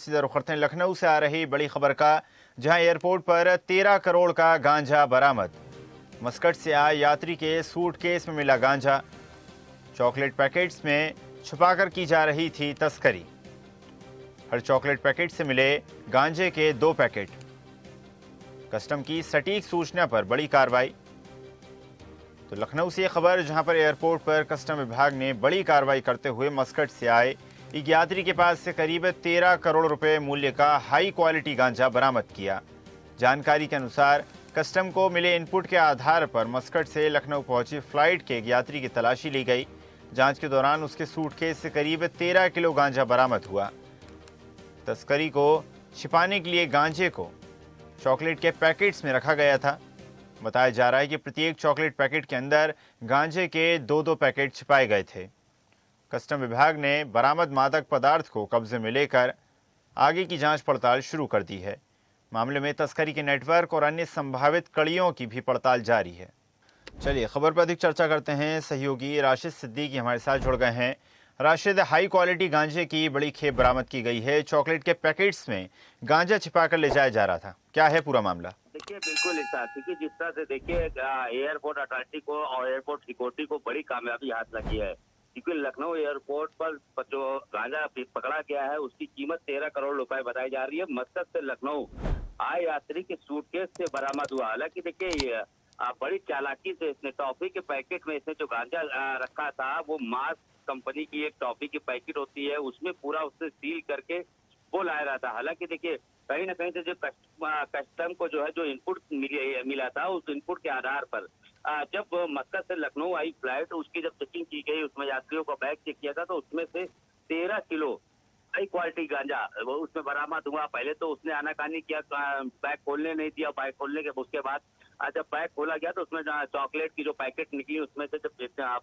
सीधा रुख करते हैं लखनऊ से आ रही बड़ी खबर का, जहां एयरपोर्ट पर 13 करोड़ का गांजा बरामद। मस्कट से आए यात्री के सूटकेस में मिला गांजा। चॉकलेट पैकेट्स में छुपाकर की जा रही थी तस्करी। हर चॉकलेट पैकेट से मिले गांजे के 2 पैकेट। कस्टम की सटीक सूचना पर बड़ी कार्रवाई। तो लखनऊ से यह खबर, जहां पर एयरपोर्ट पर कस्टम विभाग ने बड़ी कार्रवाई करते हुए मस्कट से आए एक यात्री के पास से करीब 13 करोड़ रुपए मूल्य का हाई क्वालिटी गांजा बरामद किया। जानकारी के अनुसार कस्टम को मिले इनपुट के आधार पर मस्कट से लखनऊ पहुंची फ्लाइट के एक यात्री की तलाशी ली गई। जांच के दौरान उसके सूटकेस से करीब 13 किलो गांजा बरामद हुआ। तस्करी को छिपाने के लिए गांजे को चॉकलेट के पैकेट्स में रखा गया था। बताया जा रहा है कि प्रत्येक चॉकलेट पैकेट के अंदर गांजे के 2-2 पैकेट छिपाए गए थे। कस्टम विभाग ने बरामद मादक पदार्थ को कब्जे में लेकर आगे की जांच पड़ताल शुरू कर दी है। मामले में तस्करी के नेटवर्क और अन्य संभावित कड़ियों की भी पड़ताल जारी है। चलिए खबर पर अधिक चर्चा करते हैं। सहयोगी राशिद सिद्दीकी हमारे साथ जुड़ गए हैं। राशिद, हाई क्वालिटी गांजे की बड़ी खेप बरामद की गई है। चॉकलेट के पैकेट्स में गांजा छिपाकर ले जाया जा रहा था, क्या है पूरा मामला? देखिए बिल्कुल ऐसा, क्योंकि जिस तरह से देखिए एयरपोर्ट अथॉरिटी को और एयरपोर्ट सिक्योरिटी को बड़ी कामयाबी हाथ लगी है, क्योंकि लखनऊ एयरपोर्ट पर जो गांजा पकड़ा गया है उसकी कीमत 13 करोड़ रुपए बताई जा रही है। मस्कट से लखनऊ आए यात्री के सूटकेस से बरामद हुआ। हालांकि देखिए बड़ी चालाकी से इसने टॉफी के पैकेट में इसने जो गांजा रखा था वो मार्स कंपनी की एक टॉफी की पैकेट होती है, उसमें पूरा उससे सील करके वो लाया रहा था। हालांकि देखिए कहीं ना कहीं से जो कस्टम को जो है जो इनपुट मिला था, उस इनपुट के आधार पर जब मस्कट से लखनऊ आई फ्लाइट, उसकी जब चेकिंग की गई, उसमें यात्रियों का बैग चेक किया था तो उसमें से 13 किलो हाई क्वालिटी गांजा वो उसमें बरामद हुआ। पहले तो उसने आनाकानी किया, बैग खोलने नहीं दिया। बैग खोलने के उसके बाद जब बैग खोला गया तो उसमें चॉकलेट की जो पैकेट निकली, उसमें से जब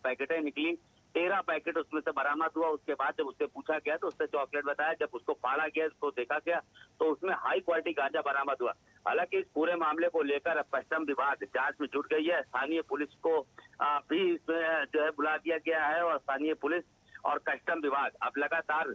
पैकेटें निकली 13 पैकेट उसमें से बरामद हुआ। उसके बाद जब उससे पूछा गया तो उसने चॉकलेट बताया। जब उसको फाड़ा गया, उसको देखा गया तो उसमें हाई क्वालिटी गांजा बरामद हुआ। हालांकि इस पूरे मामले को लेकर अब कस्टम विभाग जांच में जुट गई है। स्थानीय पुलिस को भी इसमें जो है बुला दिया गया है और स्थानीय पुलिस और कस्टम विभाग अब लगातार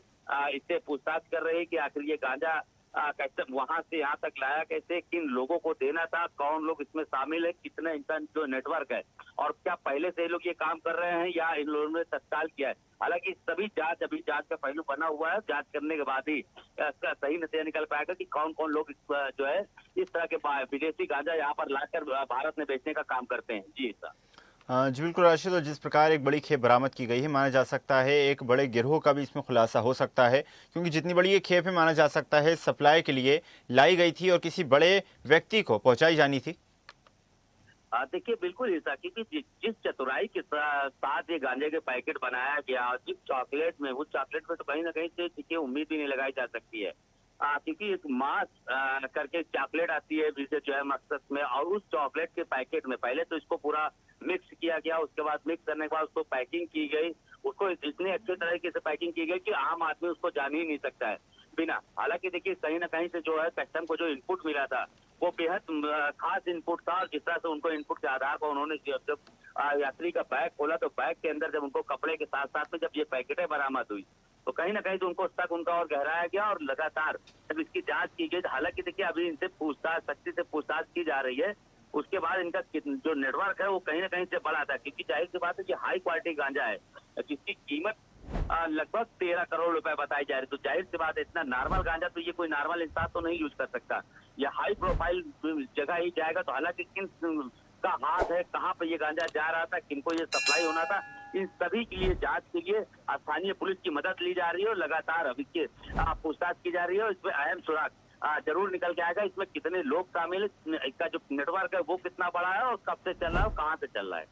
इससे पूछताछ कर रहे हैं कि आखिर ये गांजा कस्टम वहां से यहाँ तक लाया कैसे, किन लोगों को देना था, कौन लोग इसमें शामिल है, कितने इनका जो नेटवर्क है और क्या पहले से लोग ये काम कर रहे हैं या इन लोगों ने तत्काल किया है। हालांकि सभी अभी जांच का पहलू बना हुआ है। जांच करने के बाद ही इसका सही नतीजा निकल पाएगा कि कौन कौन लोग जो है इस तरह के विदेशी गांजा यहाँ पर लाकर भारत में बेचने का काम करते हैं। जी सर। जी बिल्कुल राशिद, और जिस प्रकार एक बड़ी खेप बरामद की गई है, माना जा सकता है एक बड़े गिरोह का भी इसमें खुलासा हो सकता है, क्योंकि जितनी बड़ी ये खेप है माना जा सकता है सप्लाई के लिए लाई गई थी और किसी बड़े व्यक्ति को पहुंचाई जानी थी। देखिए बिल्कुल ऐसा, क्योंकि जिस चतुराई के साथ ये गांजे के पैकेट बनाया गया, जिस चॉकलेट में, उस चॉकलेट में तो कहीं ना कहीं से देखिए उम्मीद भी नहीं लगाई जा सकती है, क्योंकि एक मास करके चॉकलेट आती है जिसे जो है मकसद में, और उस चॉकलेट के पैकेट में पहले तो इसको पूरा मिक्स किया गया। उसके बाद मिक्स करने के बाद उसको पैकिंग की गई, उसको इतने अच्छे तरीके से पैकिंग की गई कि आम आदमी उसको जान ही नहीं सकता है बिना। हालांकि देखिए कहीं ना कहीं से जो है कस्टम को जो इनपुट मिला था वो बेहद खास इनपुट था, और जिस तरह से उनको इनपुट के आधार पर उन्होंने जब यात्री का बैग खोला तो बैग के अंदर जब उनको कपड़े के साथ साथ में जब ये पैकेटें बरामद हुई तो कहीं ना कहीं तो उनको तक उनका और गहराया गया और लगातार जब इसकी जांच की गई। हालांकि देखिए अभी इनसे पूछताछ, सख्ती से पूछताछ की जा रही है। उसके बाद इनका जो नेटवर्क है वो कहीं ना कहीं से बड़ा था, क्योंकि जाहिर सी बात है कि हाई क्वालिटी गांजा है जिसकी कीमत लगभग 13 करोड़ रुपए बताई जा रही। तो जाहिर सी बात है इतना नॉर्मल गांजा तो ये कोई नॉर्मल इंसान तो नहीं यूज कर सकता, ये हाई प्रोफाइल जगह ही जाएगा। तो हालांकि किन का हाथ है, कहाँ पे ये गांजा जा रहा था, किनको ये सप्लाई होना था, इन सभी के लिए जांच के लिए स्थानीय पुलिस की मदद ली जा रही है और लगातार अभी के पूछताछ की जा रही है। और इसमें अहम सुराग जरूर निकल के आएगा, इसमें कितने लोग शामिल है, इसका जो नेटवर्क है वो कितना बड़ा है और कब से चल रहा है और कहाँ से चल रहा है।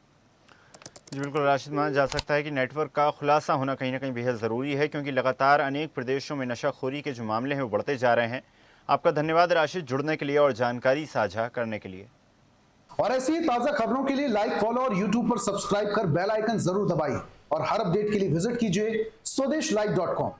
जी बिल्कुल राशिद, माना जा सकता है कि नेटवर्क का खुलासा होना कहीं ना कहीं बेहद ज़रूरी है, क्योंकि लगातार अनेक प्रदेशों में नशाखोरी के जो मामले हैं वो बढ़ते जा रहे हैं। आपका धन्यवाद राशिद, जुड़ने के लिए और जानकारी साझा करने के लिए। और ऐसी ही ताज़ा खबरों के लिए लाइक, फॉलो और यूट्यूब पर सब्सक्राइब कर बेल आइकन जरूर दबाइए और हर अपडेट के लिए विजिट कीजिए स्वदेशलाइव.com।